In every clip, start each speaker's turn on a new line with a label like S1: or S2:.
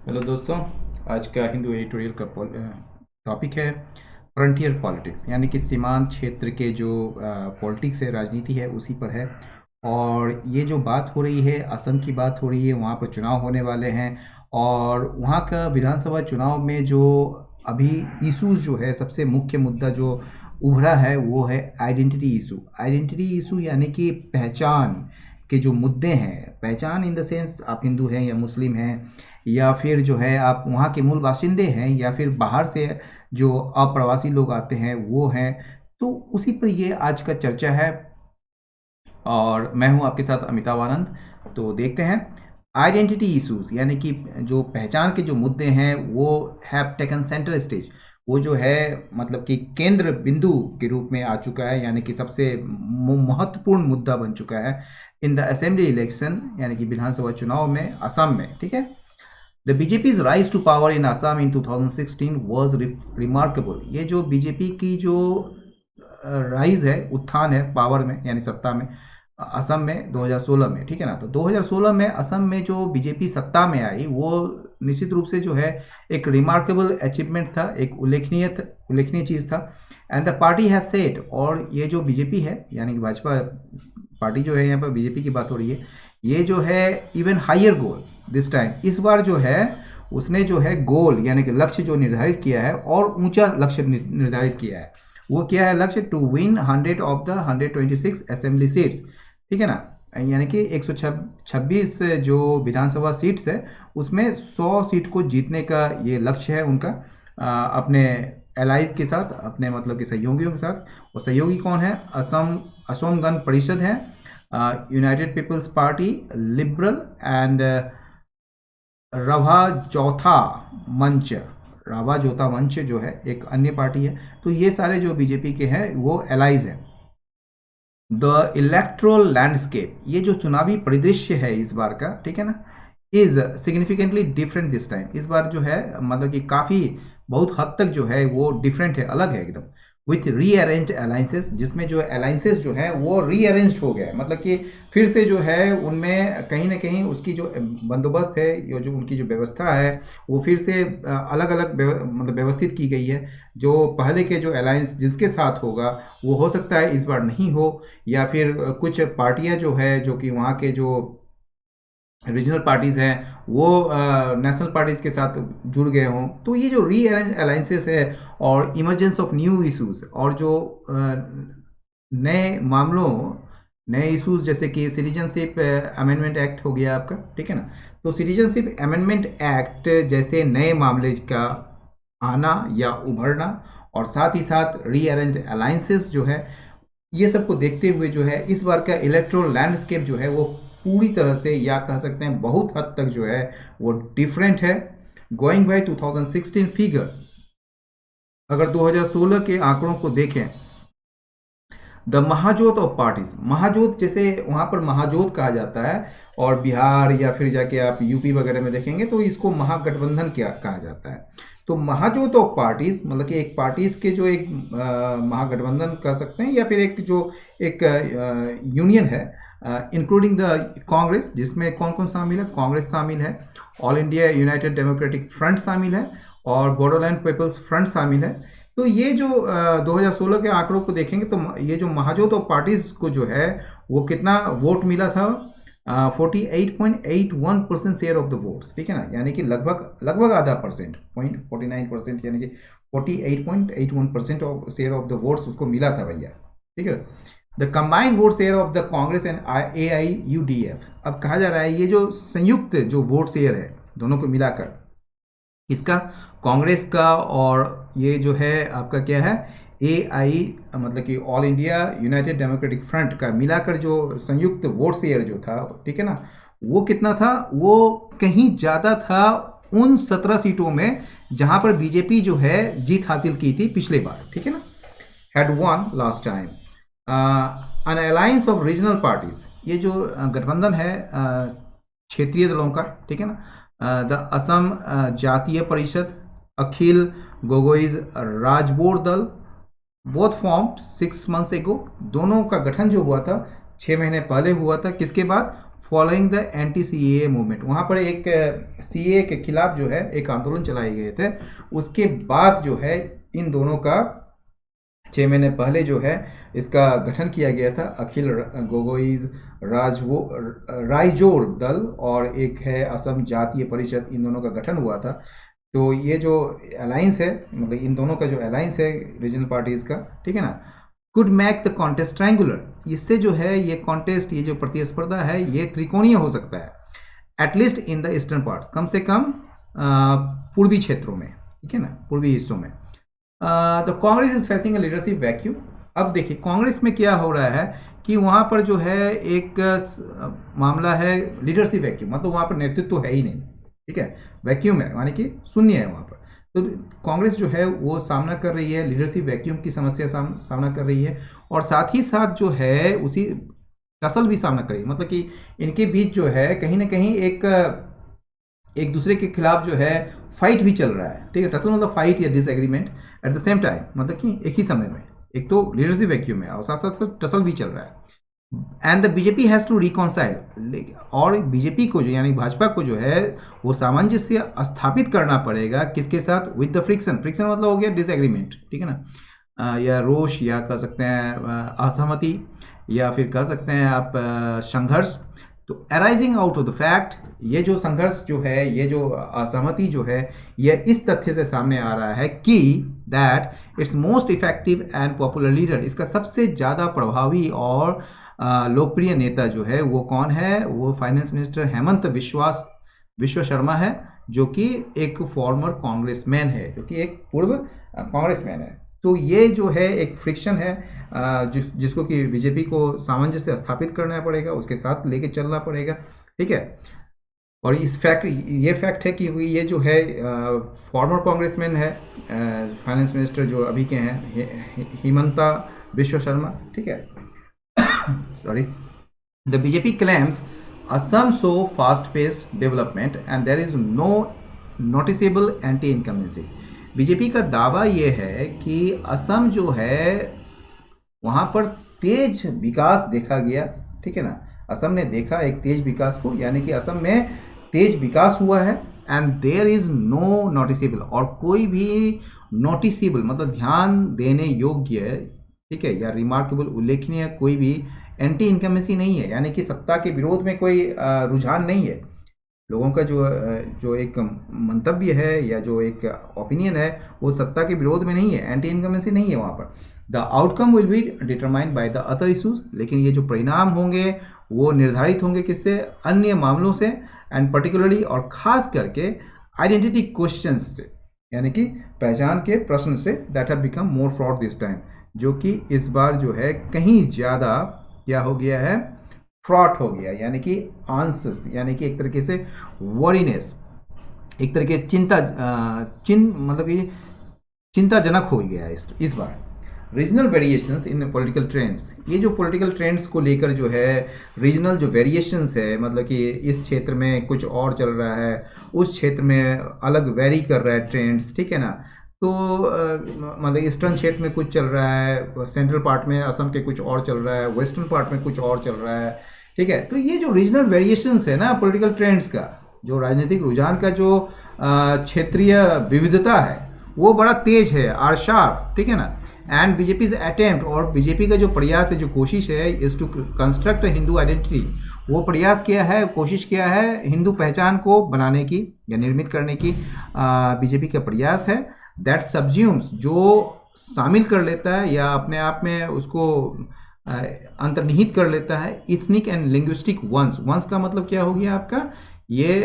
S1: Hello दोस्तों। आज का हिंदू एडिटोरियल का टॉपिक है फ्रंटियर पॉलिटिक्स, यानी कि सीमांत क्षेत्र के जो पॉलिटिक्स है, राजनीति है, उसी पर है। और ये जो बात हो रही है, असम की बात हो रही है, वहाँ पर चुनाव होने वाले हैं। और वहाँ का विधानसभा चुनाव में जो अभी इशूज़ जो है, सबसे मुख्य मुद्दा जो उभरा है वो है आइडेंटिटी इशू। आइडेंटिटी इशू यानी कि पहचान के जो मुद्दे हैं, पहचान इन द सेंस आप हिंदू हैं या मुस्लिम हैं, या फिर जो है आप वहाँ के मूल बाशिंदे हैं, या फिर बाहर से जो अप्रवासी लोग आते हैं वो हैं। तो उसी पर ये आज का चर्चा है। और मैं हूँ आपके साथ अमिताभ आनंद। तो देखते हैं आइडेंटिटी इश्यूज, यानी कि जो पहचान के जो मुद्दे हैं वो हैव टेकन सेंटर स्टेज। वो जो है मतलब कि केंद्र बिंदु के रूप में आ चुका है, यानी कि सबसे महत्वपूर्ण मुद्दा बन चुका है इन द असेंबली इलेक्शन, यानी कि विधानसभा चुनाव में असम में। ठीक है। The BJP's rise to power in Assam in 2016 was remarkable. ये जो बीजेपी की जो राइज है, उत्थान है पावर में, यानी सत्ता में, असम में 2016 में। ठीक है ना। तो 2016 में असम में जो बीजेपी सत्ता में आई वो निश्चित रूप से जो है एक रिमार्केबल अचीवमेंट था, एक उल्लेखनीय चीज़ था। And the party has set, और ये जो बीजेपी है यानी कि भाजपा पार्टी जो है, यहाँ पर बीजेपी की बात हो रही है, ये जो है even higher goal this time, इस बार जो है उसने जो है गोल यानी कि लक्ष्य जो निर्धारित किया है और ऊंचा लक्ष्य निर्धारित किया है। वो क्या है लक्ष्य? To win 100 of the 126 assembly seats. ठीक है ना। यानी कि 126 जो विधानसभा सीट्स है उसमें 100 सीट को जीतने का ये लक्ष्य है उनका, अपने एलाइज के साथ, अपने मतलब कि सहयोगियों के साथ। और सहयोगी कौन है? असम गण परिषद है, United People's Party, liberal and Rabha Jotha Manch. Rabha जोता मंच जो है एक अन्य पार्टी है। तो ये सारे जो बीजेपी के हैं वो एलाइज हैं। द इलेक्ट्रोल लैंडस्केप, ये जो चुनावी परिदृश्य है इस बार का, ठीक है ना, is significantly different this time. इस बार जो है मतलब कि काफ़ी बहुत हद तक जो है वो डिफरेंट है, अलग है एकदम। विथ रीअरेंज अलाइंसेस, जिसमें जो अलाइंसेस जो है वो रीअरेंज हो गया है, मतलब कि फिर से जो है उनमें कहीं ना कहीं उसकी जो बंदोबस्त है, ये जो उनकी जो व्यवस्था है वो फिर से अलग अलग मतलब व्यवस्थित की गई है। जो पहले के जो अलायंस जिसके साथ होगा वो हो सकता है इस बार नहीं हो, या फिर कुछ पार्टियां जो है जो कि वहाँ के जो रीजनल पार्टीज़ हैं वो नेशनल पार्टीज़ के साथ जुड़ गए हों। तो ये जो री अलाइंसेस है और इमरजेंस ऑफ न्यू इशूज़, और जो नए मामलों, नए इशूज़, जैसे कि सिटीजनशिप अमेंडमेंट एक्ट हो गया आपका, ठीक है ना। तो सिटीजनशिप अमेंडमेंट एक्ट जैसे नए मामले का आना या उभरना, और साथ ही साथ रीअरेंज्ड अलाइंसेस जो है, ये सब को देखते हुए जो है इस बार का इलेक्ट्रोल लैंडस्केप जो है वो पूरी तरह से, या कह सकते हैं बहुत हद तक जो है वो डिफरेंट है। गोइंग बाय 2016 फिगर्स, अगर 2016 के आंकड़ों को देखें, the Mahajot of parties, Mahajot जैसे वहाँ पर महाजोत कहा जाता है, और बिहार या फिर जाके आप यूपी वगैरह में देखेंगे तो इसको महागठबंधन क्या कहा जाता है। तो महाजोत ऑफ पार्टीज मतलब कि एक पार्टीज के जो एक महागठबंधन कह सकते हैं, या फिर एक जो एक यूनियन है, इंक्लूडिंग द कांग्रेस, जिसमें कौन कौन शामिल है? कांग्रेस शामिल है, all India United democratic front शामिल है, और बोडोलैंड पीपल्स फ्रंट शामिल है। तो ये जो 2016 के आंकड़ों को देखेंगे तो ये जो महाजोत ऑफ पार्टीज को जो है वो कितना वोट मिला था? 48.81% शेयर ऑफ द वोट्स। ठीक है ना। यानी कि लगभग लगभग आधा परसेंट, 0.49%, यानी कि 48.81% of share of the votes उसको मिला था भैया। ठीक है। The combined vote share of the Congress and AIUDF, अब कहा जा रहा है ये जो संयुक्त जो वोट शेयर है दोनों को मिलाकर, इसका, कांग्रेस का और ये जो है आपका क्या है, AI मतलब कि all India United democratic front का मिलाकर जो संयुक्त वोट शेयर जो था, ठीक है ना, वो कितना था? वो कहीं ज़्यादा था उन 17 सीटों में जहां पर बीजेपी जो है जीत हासिल की थी पिछले बार। ठीक है ना, had one last time. N alliance of regional parties, ये जो गठबंधन है क्षेत्रीय दलों का, ठीक है ना, द असम जातीय परिषद, अखिल गोगोईज राजबोर दल, बोथ फॉर्म्ड 6 मंथ्स एगो, दोनों का गठन जो हुआ था 6 महीने पहले हुआ था, किसके बाद? Following the anti CAA movement. वहाँ पर एक CAA के खिलाफ जो है एक आंदोलन चलाए गए थे, उसके बाद जो है इन दोनों का 6 महीने पहले जो है इसका गठन किया गया था। अखिल गोगोईज राइजोर दल और एक है असम जातीय परिषद, इन दोनों का गठन हुआ था। तो ये जो अलायंस है, मतलब इन दोनों का जो अलायंस है रीजनल पार्टीज़ का, ठीक है ना, could make the contest triangular. इससे जो है ये कॉन्टेस्ट, ये जो प्रतिस्पर्धा है ये त्रिकोणीय हो सकता है, at least in the eastern parts, कम से कम पूर्वी क्षेत्रों में, ठीक है ना, पूर्वी हिस्सों में। The Congress is facing a leadership vacuum. अब देखिए कांग्रेस में क्या हो रहा है कि वहाँ पर जो है एक मामला है लीडरशिप वैक्यूम, मतलब वहाँ पर नेतृत्व है ही नहीं, ठीक है, वैक्यूम है, यानी कि शून्य है वहाँ पर। तो कांग्रेस जो है वो सामना कर रही है लीडरशिप वैक्यूम की समस्या सामना कर रही है, और साथ ही साथ जो है उसी टसल भी सामना कर रही है, मतलब कि इनके बीच जो है कहीं ना कहीं एक दूसरे के खिलाफ जो है फाइट भी चल रहा है, ठीक है। टसल मतलब फाइट या disagreement at the same time, मतलब कि एक ही समय में एक तो लीडरशिप वैक्यूम है और साथ साथ टसल भी चल रहा है। And the BJP has to reconcile, और बीजेपी को जो यानी भाजपा को जो है वो सामंजस्य स्थापित करना पड़ेगा किसके साथ, विद द फ्रिक्शन। फ्रिक्शन मतलब हो गया डिसएग्रीमेंट, ठीक है ना, या रोष, या कह सकते हैं असहमति, या फिर कह सकते हैं आप संघर्ष। तो arising out of the fact, ये जो संघर्ष जो है, ये जो असहमति जो है, ये इस तथ्य से सामने आ रहा है कि that it's most effective and popular leader, इसका सबसे ज़्यादा प्रभावी और लोकप्रिय नेता जो है वो कौन है, वो फाइनेंस मिनिस्टर हेमंत विश्व शर्मा है, जो कि एक फॉर्मर कांग्रेसमैन है, जो कि एक पूर्व कांग्रेसमैन है। तो ये जो है एक फ्रिक्शन है जिसको कि बीजेपी को सामंजस्य स्थापित करना पड़ेगा, उसके साथ लेके चलना पड़ेगा, ठीक है। और ये फैक्ट है कि ये जो है फॉर्मर कांग्रेसमैन है, फाइनेंस मिनिस्टर जो अभी के हैं हिमंता विश्व शर्मा, ठीक है। Sorry. The BJP claims Assam so fast-paced development and there is no noticeable anti-incumbency. BJP का दावा ये है कि असम जो है वहाँ पर तेज विकास देखा गया, ठीक है ना, असम ने देखा एक तेज विकास को, यानी कि असम में तेज विकास हुआ है। And there is no noticeable, और कोई भी नोटिसेबल मतलब ध्यान देने योग्य, ठीक है, या रिमार्केबल उल्लेखनीय कोई भी एंटी इनकमेंसी नहीं है, यानी कि सत्ता के विरोध में कोई रुझान नहीं है। लोगों का जो एक मंतव्य है या जो एक ओपिनियन है वो सत्ता के विरोध में नहीं है, एंटी इनकमेंसी नहीं है वहाँ पर। The outcome will be determined by the other issues, लेकिन ये जो परिणाम होंगे वो निर्धारित होंगे किससे, अन्य मामलों से, एंड पर्टिकुलरली और ख़ास करके आइडेंटिटी क्वेश्चंस से, यानी कि पहचान के प्रश्न से, that have become more fraud this time, जो कि इस बार जो है कहीं ज़्यादा क्या हो गया है, फ्रॉड हो गया, यानी कि आंसर्स, यानी कि एक तरीके से वरीनेस, एक तरीके मतलब कि चिंताजनक हो गया है इस बार। Regional variations in political trends, ये जो पॉलिटिकल ट्रेंड्स को लेकर जो है रीजनल जो वेरिएशंस है, मतलब कि इस क्षेत्र में कुछ और चल रहा है, उस क्षेत्र में अलग वेरी कर रहा है ट्रेंड्स, ठीक है ना। तो मतलब ईस्टर्न क्षेत्र में कुछ चल रहा है, सेंट्रल पार्ट में असम के कुछ और चल रहा है, वेस्टर्न पार्ट में कुछ और चल रहा है, ठीक है। तो ये जो रीजनल वेरिएशंस है ना पॉलिटिकल ट्रेंड्स का, जो राजनीतिक रुझान का जो क्षेत्रीय विविधता है वो बड़ा तेज है, आर शार्प, ठीक है ना। एंड बीजेपी अटेम्प्ट, और बीजेपी का जो प्रयास है, जो कोशिश है, is to construct Hindu identity, वो प्रयास किया है, कोशिश किया है हिंदू पहचान को बनाने की या निर्मित करने की, बीजेपी का प्रयास है। दैट सब्ज्यूम्स, जो शामिल कर लेता है या अपने आप में उसको अंतर्निहित कर लेता है ethnic and linguistic ones. Ones का मतलब क्या हो गया आपका, ये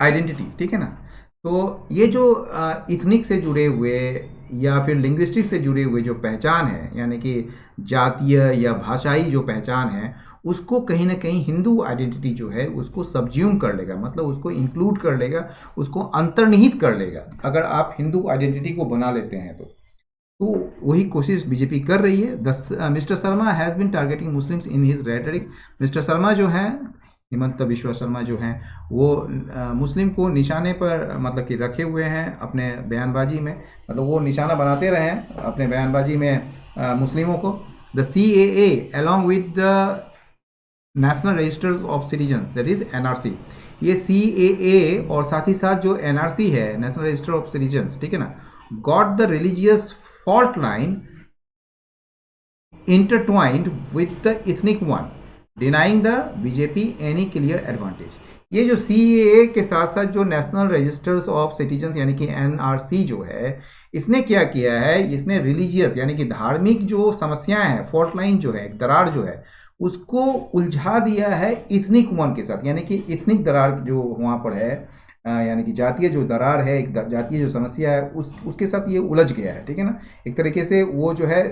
S1: आइडेंटिटी, ठीक है ना। तो ये जो इथनिक से जुड़े हुए या फिर लिंग्विस्टिक से जुड़े हुए जो पहचान है, यानी कि जातीय या भाषाई जो पहचान है, उसको कहीं ना कहीं हिंदू आइडेंटिटी जो है उसको सब्ज्यूम कर लेगा, मतलब उसको इंक्लूड कर लेगा, उसको अंतर्निहित कर लेगा अगर आप हिंदू आइडेंटिटी को बना लेते हैं तो वही कोशिश बीजेपी कर रही है। Mister Sharma has been targeting Muslims in his rhetoric. Mister Sharma जो हैं, हिमंत विश्व शर्मा जो हैं, वो मुस्लिम को निशाने पर मतलब कि रखे हुए हैं अपने बयानबाजी में, मतलब वो निशाना बनाते रहे हैं अपने बयानबाजी में मुस्लिमों को। The CAA along with the national register of citizen, that is NRC. ये सीएए और साथ ही साथ जो एनआरसी है, नेशनल रजिस्टर ऑफ सिटीजन, ठीक है ना, got the religious fault line intertwined with the ethnic one, denying the BJP any clear advantage। ये जो सीएए के साथ साथ जो नेशनल रजिस्टर्स ऑफ सिटीजन्स यानी कि एनआरसी जो है, इसने क्या किया है, इसने रिलीजियस यानी कि धार्मिक जो समस्याएं हैं, फॉल्ट लाइन जो है, एक दरार जो है, उसको उलझा दिया है इथनिक वन के साथ, यानी कि इथनिक दरार जो वहाँ पर है, यानी कि जातीय जो दरार है, एक जातीय जो समस्या है, उसके साथ ये उलझ गया है, ठीक है ना। एक तरीके से वो जो है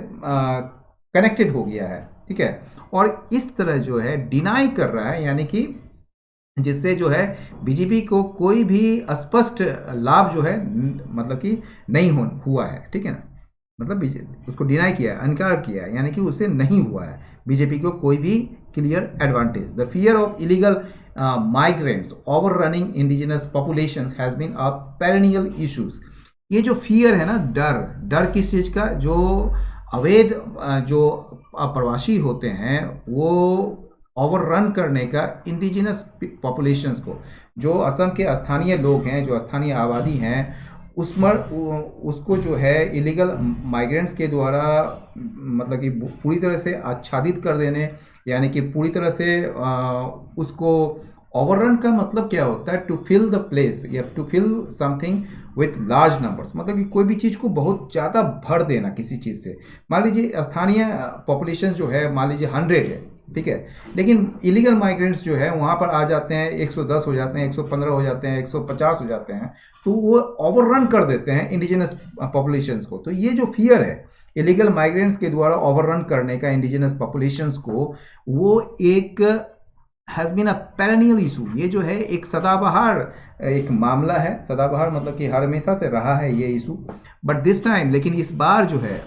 S1: कनेक्टेड हो गया है, ठीक है। और इस तरह जो है डिनाई कर रहा है, यानी कि जिससे जो है बीजेपी को कोई भी स्पष्ट लाभ जो है मतलब कि नहीं हुआ है, ठीक है ना। मतलब उसको डिनाई किया है, इनकार किया है, यानी कि उससे नहीं हुआ है बीजेपी को कोई भी clear advantage. The fear of illegal migrants over running indigenous populations has been a perennial issues. ये जो फियर है ना, डर किस चीज़ का, जो अवैध जो प्रवासी होते हैं वो ओवररन करने का इंडिजिनस पॉपुलेशंस को, जो असम के स्थानीय लोग हैं, जो स्थानीय आबादी हैं, उसको जो है इलीगल माइग्रेंट्स के द्वारा मतलब कि पूरी तरह से आच्छादित कर देने, यानी कि पूरी तरह से उसको ओवररन का मतलब क्या होता है, टू फिल द प्लेस या to fill something with large numbers, मतलब कि कोई भी चीज़ को बहुत ज़्यादा भर देना किसी चीज़ से। मान लीजिए स्थानीय पॉपुलेशन जो है मान लीजिए 100 है, ठीक है, लेकिन इलीगल माइग्रेंट्स जो है वहाँ पर आ जाते हैं 110 हो जाते हैं, 115 हो जाते हैं, 150 हो जाते हैं, तो वो ओवररन कर देते हैं इंडिजिनस पॉपुलेशंस को। तो ये जो फियर है इलीगल माइग्रेंट्स के द्वारा ओवररन करने का इंडिजिनस पॉपुलेशंस को, वो एक has been a perennial issue. ये जो है एक सदाबहार एक मामला है, सदाबहार मतलब कि हर हमेशा से रहा है ये इशू, बट दिस टाइम, लेकिन इस बार जो है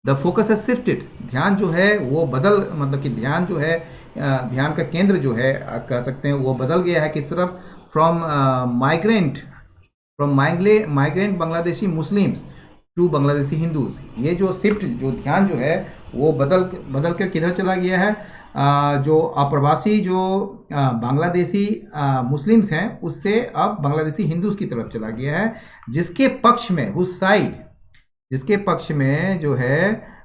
S1: द फोकस है शिफ्टेड, ध्यान जो है वो बदल, मतलब कि ध्यान जो है, ध्यान का केंद्र जो है कह सकते हैं वो बदल गया है किस तरफ, from migrant Bangladeshi Muslims to Bangladeshi Hindus. ये जो शिफ्ट, जो ध्यान जो है वो बदल कर किधर चला गया है, जो अप्रवासी जो बांग्लादेशी मुस्लिम्स हैं उससे अब बांग्लादेशी हिंदूज की तरफ चला गया है, जिसके पक्ष में उस साइड, जिसके पक्ष में जो है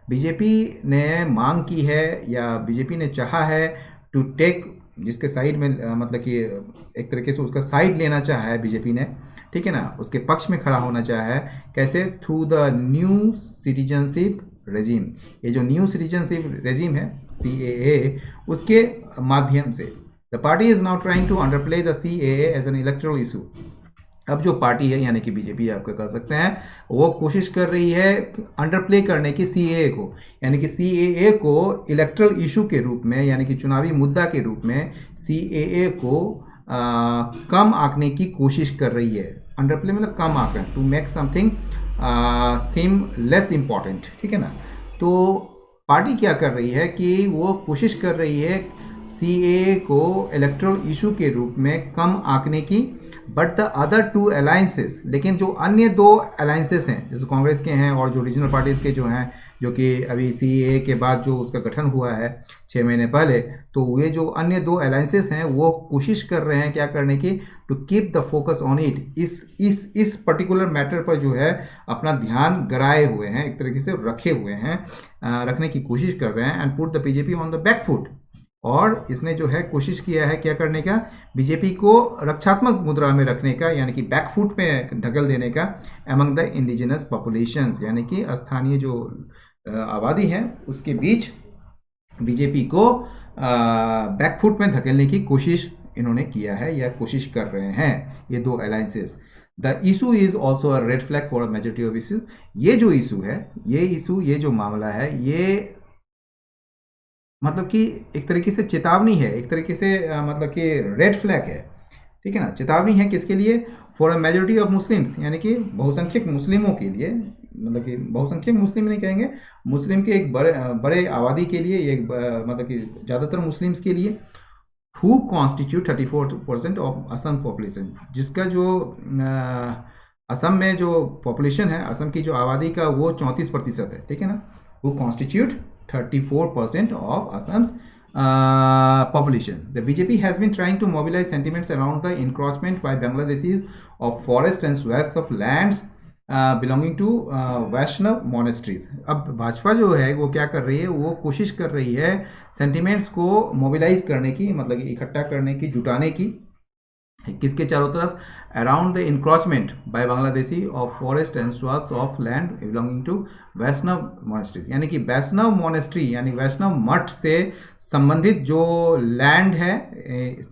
S1: बीजेपी ने मांग की है या बीजेपी ने चाहा है टू टेक, जिसके साइड में मतलब कि एक तरीके से उसका साइड लेना चाहा है बीजेपी ने, ठीक है ना, उसके पक्ष में खड़ा होना चाहा है। कैसे? Through the new citizenship regime. ये जो न्यू सिटीजनशिप रेजिम है CAA, उसके माध्यम से the party is now trying to underplay the CAA as an electoral issue. अब जो पार्टी है यानी कि बीजेपी आपका कह सकते हैं, वो कोशिश कर रही है अंडरप्ले करने की CAA को, यानी कि CAA को इलेक्टोरल इशू के रूप में, यानी कि चुनावी मुद्दा के रूप में CAA को कम आंकने की कोशिश कर रही है। अंडरप्ले मतलब कम आंकना, to make something seem less important, ठीक है ना। तो पार्टी क्या कर रही है कि वो कोशिश कर रही है CAA को इलेक्टोरल इशू के रूप में कम आंकने की, but the other two alliances, लेकिन जो अन्य दो अलायंसेस हैं, जैसे कांग्रेस के हैं और जो रीजनल पार्टीज़ के जो हैं, जो कि अभी CAA के बाद जो उसका गठन हुआ है 6 महीने पहले, तो ये जो अन्य दो अलायंसेस हैं वो कोशिश कर रहे हैं क्या करने की, to keep the focus on it, इस पर्टिकुलर मैटर पर जो है अपना ध्यान गराए हुए हैं, एक तरीके से रखे हुए हैं, रखने की कोशिश कर रहे हैं, and put the BJP on the back foot. और इसने जो है कोशिश किया है क्या करने का, बीजेपी को रक्षात्मक मुद्रा में रखने का, यानी कि बैकफुट में ढकल देने का एमंग द इंडिजिनस पॉपुलेशंस, यानी कि स्थानीय जो आबादी है उसके बीच बीजेपी को बैकफुट में धकेलने की कोशिश इन्होंने किया है या कोशिश कर रहे हैं ये दो alliances. The issue is also a red flag for majority of issue. ये जो इशू है, ये जो मामला है, ये मतलब कि एक तरीके से चेतावनी है, एक तरीके से मतलब कि रेड फ्लैग है, ठीक है ना। चेतावनी है किसके लिए? For a majority of Muslims, यानी कि बहुसंख्यक मुस्लिमों के लिए, मतलब कि बहुसंख्यक मुस्लिम नहीं कहेंगे, मुस्लिम के एक बड़े आबादी के लिए, एक मतलब कि ज़्यादातर मुस्लिम्स के लिए, who constitute 34% of Assam population, जिसका जो असम में जो पॉपुलेशन है, असम की जो आबादी का वो 34% है, ठीक है ना, who constitute 34% of Assam population. The BJP has been trying to mobilize sentiments around the encroachment by Bangladeshis of forest and swaths of lands belonging to Vaishnav monasteries. अब भाजपा जो है वो क्या कर रही है, वो कोशिश कर रही है सेंटिमेंट्स को मोबिलाइज करने की, मतलब इकट्ठा करने की, जुटाने की. किसके चारों तरफ? Around the encroachment by Bangladeshi of forest and swaths of land belonging to Vaishnav monasteries. यानी कि वैष्णव मोनेस्ट्री यानी वैष्णव मठ से संबंधित जो लैंड है,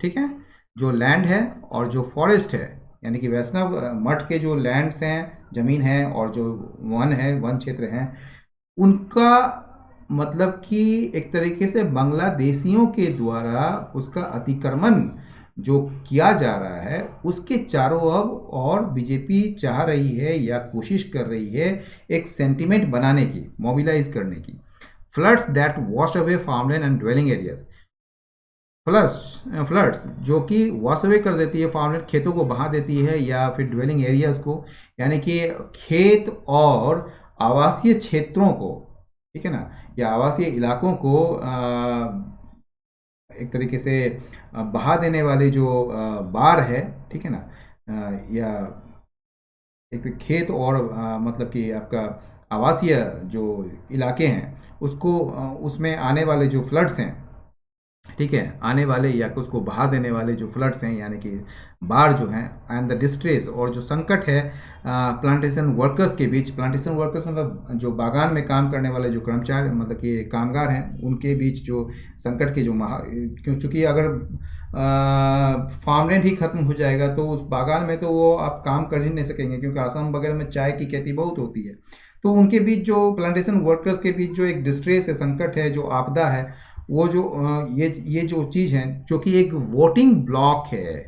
S1: ठीक है, जो लैंड है और जो फॉरेस्ट है, यानी कि वैष्णव मठ के जो लैंड्स हैं, जमीन है, और जो वन है, वन क्षेत्र हैं, उनका मतलब कि एक तरीके से बांग्लादेशियों के द्वारा उसका अतिक्रमण जो किया जा रहा है, उसके चारों ओर और बीजेपी चाह रही है या कोशिश कर रही है एक सेंटिमेंट बनाने की, मोबिलाइज करने की. Floods that wash away farmland and dwelling areas. Floods जो कि वॉश अवे कर देती है फार्मलैंड, खेतों को बहा देती है, या फिर ड्वेलिंग एरियाज को, यानी कि खेत और आवासीय क्षेत्रों को, ठीक है ना, या आवासीय इलाकों को एक तरीके से बहा देने वाले जो बार है, ठीक है ना, या एक खेत और मतलब कि आपका आवासीय जो इलाके हैं उसको उसमें आने वाले जो फ्लड्स हैं, ठीक है, आने वाले या उसको बहा देने वाले जो फ्लड्स हैं, यानी कि बाढ़ जो हैं, एंड द डिस्ट्रेस और जो संकट है प्लांटेशन वर्कर्स के बीच. प्लांटेशन वर्कर्स मतलब जो बागान में काम करने वाले जो कर्मचारी, मतलब कि कामगार हैं, उनके बीच जो संकट के जो क्योंकि अगर फार्मलैंड ही खत्म हो जाएगा तो उस बागान में तो वो आप काम कर ही नहीं सकेंगे, क्योंकि आसाम वगैरह में चाय की खेती बहुत होती है. तो उनके बीच जो प्लांटेशन वर्कर्स के बीच जो एक डिस्ट्रेस है, संकट है, जो आपदा है, वो जो ये जो चीज़ है, जो कि एक वोटिंग ब्लॉक है,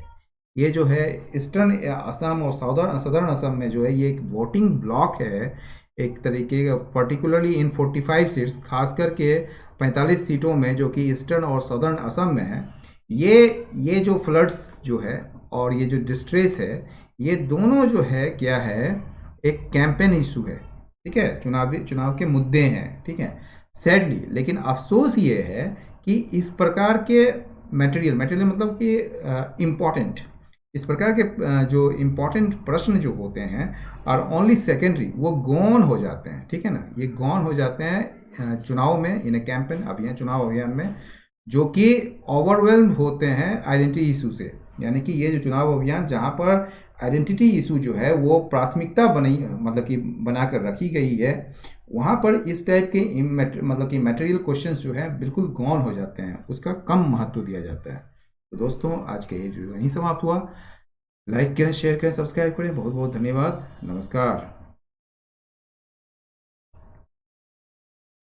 S1: ये जो है ईस्टर्न असम और सदर्न असम में जो है ये एक वोटिंग ब्लॉक है, एक तरीके का, पर्टिकुलरली इन 45 सीट्स, खास करके 45 सीटों में जो कि ईस्टर्न और सदर्न असम में है. ये जो फ्लड्स जो है और ये जो डिस्ट्रेस है, ये दोनों जो है क्या है, एक कैंपेन इशू है, ठीक है, चुनाव के मुद्दे हैं, ठीक है. सैडली, लेकिन अफसोस ये है कि इस प्रकार के मटेरियल मतलब कि इम्पॉर्टेंट, इस प्रकार के जो इम्पॉर्टेंट प्रश्न जो होते हैं और ओनली सेकेंडरी, वो गौन हो जाते हैं, ठीक है ना, ये गौन हो जाते हैं चुनाव में, इन कैंपेन अभियान, चुनाव अभियान में, जो कि ओवरवेल्म होते हैं आइडेंटिटी इशू से. यानी कि ये जो चुनाव अभियान जहाँ पर आइडेंटिटी इशू जो है वो प्राथमिकता बनी, मतलब कि बनाकर रखी गई है, वहाँ पर इस टाइप के मतलब कि मटेरियल क्वेश्चंस जो है बिल्कुल गौन हो जाते हैं, उसका कम महत्व दिया जाता है. तो दोस्तों, आज का ये वीडियो यहीं समाप्त हुआ. लाइक करें, शेयर करें, सब्सक्राइब करें. बहुत बहुत धन्यवाद. नमस्कार.